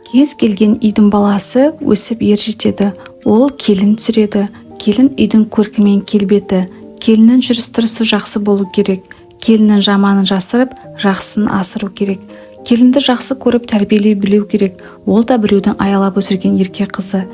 Кез келген үйдің баласы өсіп ер жетеді. Ол келін түсіреді. Келін үйдің көркімен келбеті. Келіннің жүріс-тұрысы жақсы болу керек. Келіннің жаманын жасырып, жақсысын асыру керек. Келінді жақсы көріп тәрбиелей білу керек. Ол да біреудің аялап өсірген ерке қызы.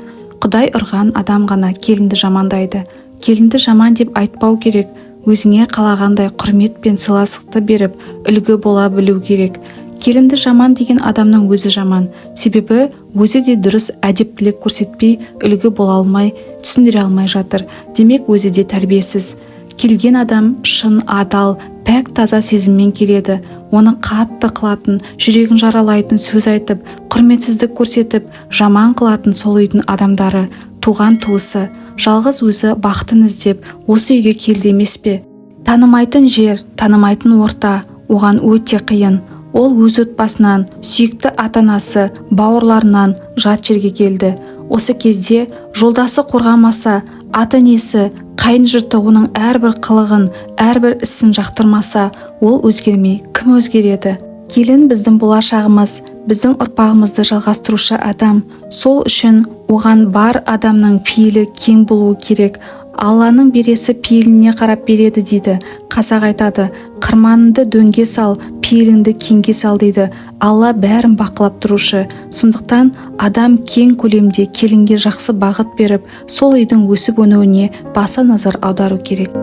Құдай ұрған адам ғана келінді жамандайды. Келінді жаман деп айтпау керек. Өзіңе қалағандай құрмет пен сыйластықты беріп, үлгі бола білу керек. Келінді жаман деген адамның өзі жаман. Себебі өзі де дұрыс әдептілік көрсетпей, үлгі бола алмай, түсіндіре алмай жатыр. Демек өзі де тәрбиесіз. Келген адам шын, адал, пәк таза сезіммен келеді. Оны қатты қылатын, жүрегін жаралайтын сөз айтып, құрметсіздік көрсетіп, жаман қылатын сол үйдің адамдары, туған туысы, жалғыз өзі бақытын іздеп, осы үйге келді емес пе? Танымайтын жер, танымайтын орта, оған өте қиын. Ол өз отбасынан, сүйікті ата-анасы, бауырларынан жат жерге келді. Осы кезде жолдасы қорғамаса, ата-енесі, қайын жұрты оның әрбір қылығын, әрбір ісін жақтырмаса, ол өзгермей кім өзгереді? Келін біздің болашағымыз, біздің ұрпағымызды жалғастырушы адам. Сол үшін оған бар адамның пейілі кең болуы керек. Алланың бересі пейіліне қарап береді дейді. Қазақ айтады, қырманыңды дөңге сал, пейіліңді кеңге сал дейді. Алла бәрін бақылап тұрушы. Сондықтан адам кең көлемде келінге жақсы бағыт беріп, сол үйдің өсіп өнуіне баса назар аудару керек.